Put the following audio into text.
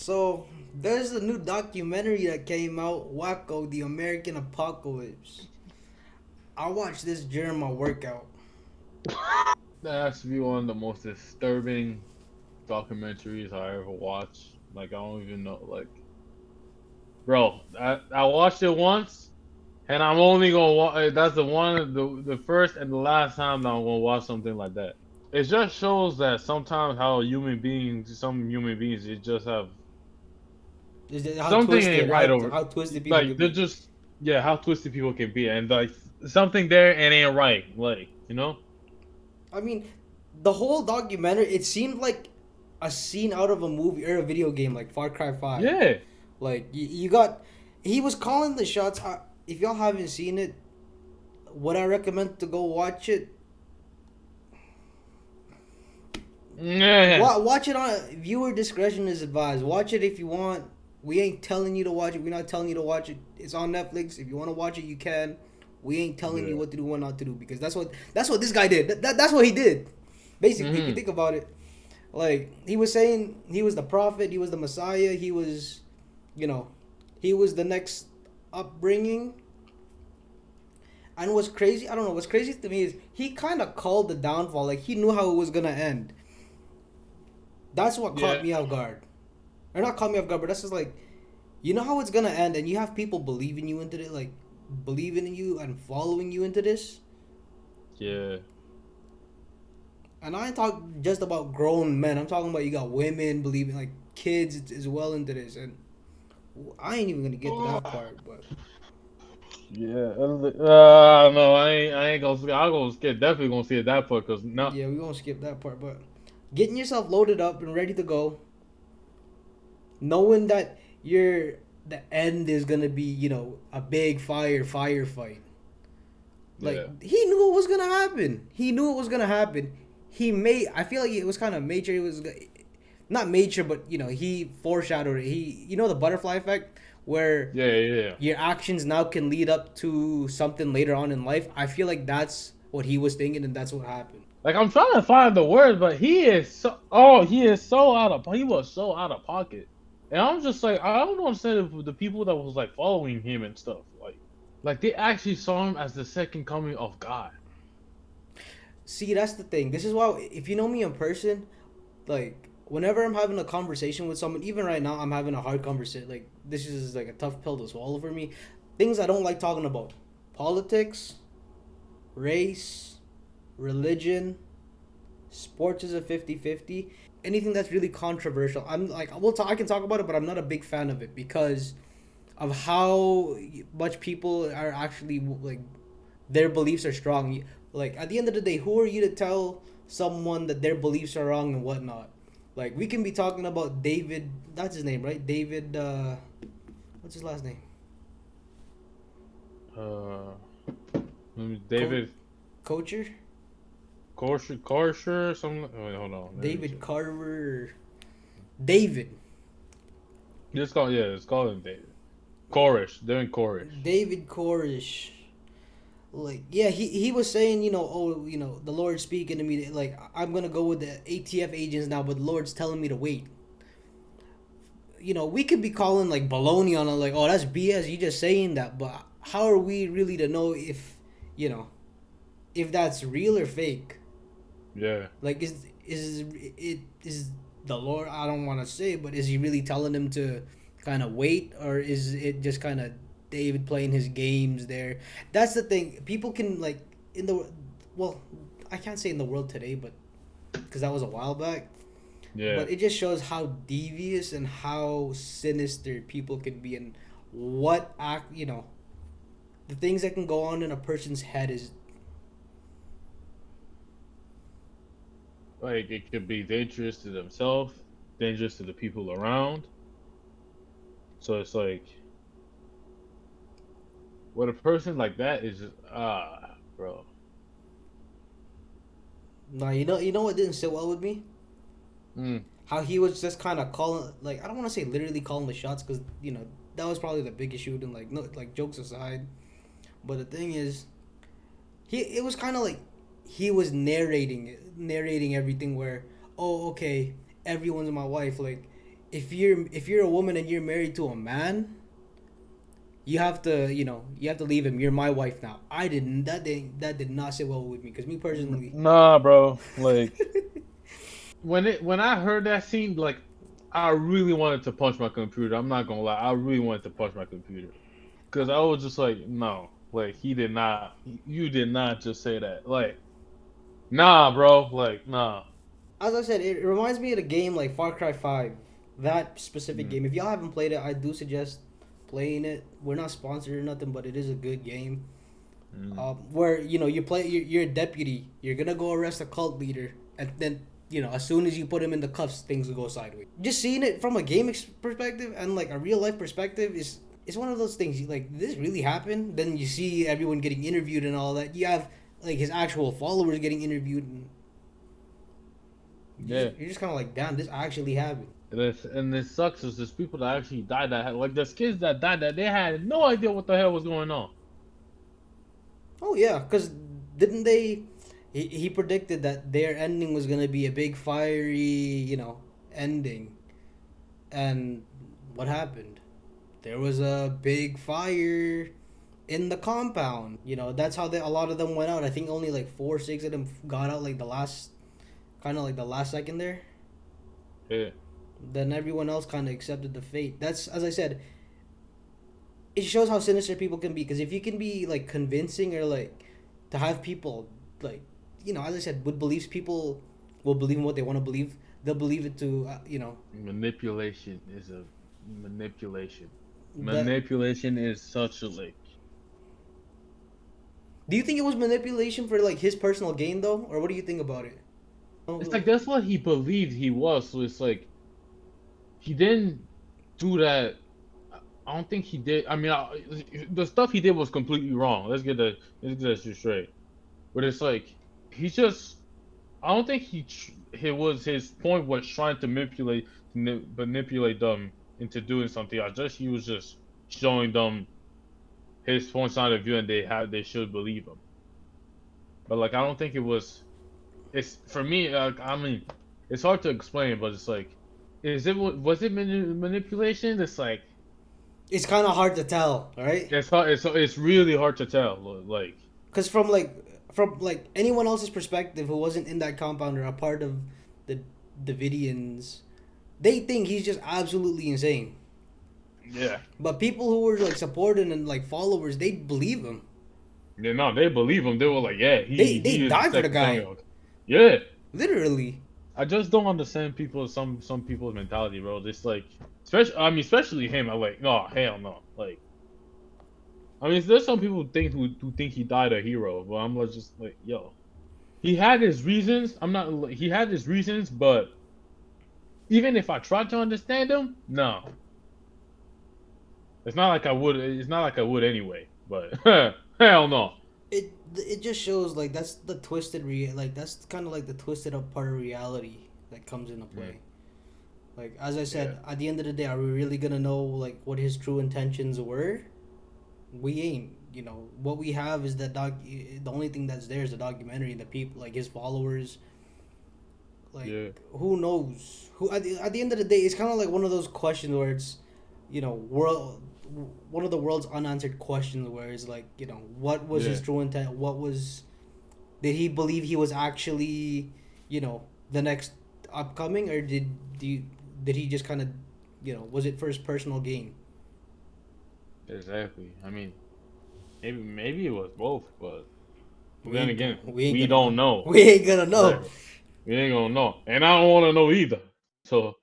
So there's a new documentary that came out, Waco, the American Apocalypse. I watched this during my workout. That has to be one of the most disturbing documentaries I ever watched. Like I don't even know. Like, bro, I watched it once, and I'm only gonna watch. That's the first and the last time that I'm gonna watch something like that. It just shows that sometimes some human beings, they just have How something twisted, ain't right over. how twisted people Like could they're be. just yeah, how twisted people can be, and like something there and ain't right. Like. I mean, the whole documentary, it seemed like a scene out of a movie or a video game, like Far Cry 5. Yeah. Like, you got. He was calling the shots. If y'all haven't seen it, would I recommend to go watch it? Yeah. Watch it on viewer discretion is advised. Watch it if you want. We ain't telling you to watch it. We're not telling you to watch it. It's on Netflix. If you want to watch it, you can. We ain't telling you Yeah. what to do, what not to do, because that's what this guy did. That's what he did. Basically, if you Hmm. think about it, like he was saying, he was the prophet, he was the Messiah, he was, you know, he was the next upbringing. And what's crazy, I don't know, what's crazy to me is he kind of called the downfall. Like he knew how it was gonna end. That's what caught Yeah. me off guard. Or not caught me off guard, but that's just like, you know how it's gonna end, and you have people believing you into it, like believing in you and following you into this. Yeah. And I ain't talking just about grown men. I'm talking about you got women believing, like kids as well into this, and I ain't even gonna get to that part. But Yeah. No, I ain't gonna. I'm gonna skip. Definitely gonna see it that part because no. yeah, we won't skip that part. But getting yourself loaded up and ready to go, knowing that you're the end is gonna be, a big firefight. Like Yeah. he knew it was gonna happen. He knew it was gonna happen. He made. I feel like it was kind of major. It was not major, but he foreshadowed it. The butterfly effect, where Yeah. Yeah. your actions now can lead up to something later on in life. I feel like that's what he was thinking, and that's what happened. Like I'm trying to find the words, but he is so. Oh, he is so out of. He was so out of pocket, and I'm just like I don't understand the people that was like following him and stuff. Like they actually saw him as the second coming of God. See, that's the thing. This is why, if you know me in person, like whenever I'm having a conversation with someone, even right now, I'm having a hard conversation. Like this is like a tough pill to swallow for me. Things I don't like talking about: politics, race, religion, sports is a 50-50. Anything that's really controversial, I'm like, I can talk about it, but I'm not a big fan of it because of how much people are actually like their beliefs are strong. Like at the end of the day, who are you to tell someone that their beliefs are wrong and whatnot? Like we can be talking about David. That's his name, right? David. What's his last name? Uh, Co- David Coacher. Korsher, something. Wait, hold on. Let me David check. Carver. David. It's called him David. Korish. They're in Korish. David Koresh. Like yeah, he was saying, the Lord's speaking to me, like I'm gonna go with the ATF agents now, but the Lord's telling me to wait. We could be calling like baloney on it, like, oh, that's BS, you just saying that, but how are we really to know you know if that's real or fake? Yeah. Like is the Lord, I don't want to say, but is he really telling him to kind of wait, or is it just kind of David playing his games there? That's the thing. People can, like, in the, well, I can't say in the world today, but because that was a while back. Yeah. But it just shows how devious and how sinister people can be, and what act, the things that can go on in a person's head is. Like it could be dangerous to themselves, dangerous to the people around. So it's like what a person like that is just bro. Nah, you know what didn't sit well with me? Mm. How he was just kind of calling, like, I don't want to say literally calling the shots, because that was probably the biggest shoot, and like, no, like, jokes aside, but the thing is, it was kind of like he was narrating everything, where, oh, okay, everyone's my wife, like, if you're a woman and you're married to a man, you have to you have to leave him. You're my wife now. I didn't that did not sit well with me because me personally. Nah, bro. Like when I heard that scene, like I really wanted to punch my computer. I'm not gonna lie, I really wanted to punch my computer because I was just like, no, like he did not, you did not just say that. Like, nah, bro. Like, nah. As I said, it reminds me of a game like Far Cry 5. That specific Mm, game. If y'all haven't played it, I do suggest playing it. We're not sponsored or nothing, but it is a good game. mm. Where you play, you're a deputy. You're gonna go arrest a cult leader, and then as soon as you put him in the cuffs, things will go sideways. Just seeing it from a perspective and like a real life perspective is one of those things. Like, did this really happen? Then you see everyone getting interviewed and all that. You have like his actual followers getting interviewed, and Yeah. you're just kind of like, damn, this actually happened. And it sucks is there's people that actually died that had, like there's kids that died that they had no idea what the hell was going on. Oh yeah, because didn't they? He predicted that their ending was gonna be a big fiery, ending, and what happened? There was a big fire in the compound. That's how a lot of them went out. I think only like 4, 6 of them got out like the last, kind of like the last second there. Yeah. Then everyone else kind of accepted the fate. That's, as I said, it shows how sinister people can be. Because if you can be like convincing or like to have people like as I said, with beliefs, people will believe in what they want to believe. They'll believe it to Manipulation is a manipulation. that. Manipulation is such a like. Do you think it was manipulation for like his personal gain though, or what do you think about it? It's Oh, like that's what he believed he was. So it's like he didn't do that. I don't think he did. I mean, the stuff he did was completely wrong. Let's get that shit straight. But it's like he just. I don't think it was his point was trying to manipulate them into doing something. I just he was just showing them his point of view and they should believe him. But like I don't think it was. It's for me. I mean, it's hard to explain, but it's like, was it manipulation? It's like it's kind of hard to tell, right? it's hard. It's really hard to tell. Like Because from anyone else's perspective who wasn't in that compound or a part of the Davidians, they think he's just absolutely insane. yeah, But people who were like supporting and like followers, they believe him. yeah. No, they believe him. They were like, yeah, They he is the die for the second guy, coming. Yeah. literally. I just don't understand some people's mentality, bro. Just like, especially him. I'm like, no, hell no. Like, I mean, there's some people who think he died a hero, but I'm like, just like, yo, he had his reasons. I'm not. He had his reasons, but even if I tried to understand them, no, it's not like I would. It's not like I would anyway. But hell no. It just shows like that's the like that's kind of like the twisted up part of reality that comes into Mm, play. Like, as I yeah, said, at the end of the day, are we really gonna know like what his true intentions were? We ain't. What we have is that the only thing that's there is the documentary. The people, like his followers, like, yeah, who knows? Who at the end of the day, it's kind of like one of those questions where it's, world, one of the world's unanswered questions where it's like, what was yeah. his true intent? Did he believe he was actually, the next upcoming, or did he just kind of, was it for his personal gain? Exactly. I mean, maybe it was both, but We then ain't again, we ain't we gonna know. don't know. We ain't gonna know. Exactly. We ain't gonna know, and I don't want to know either. So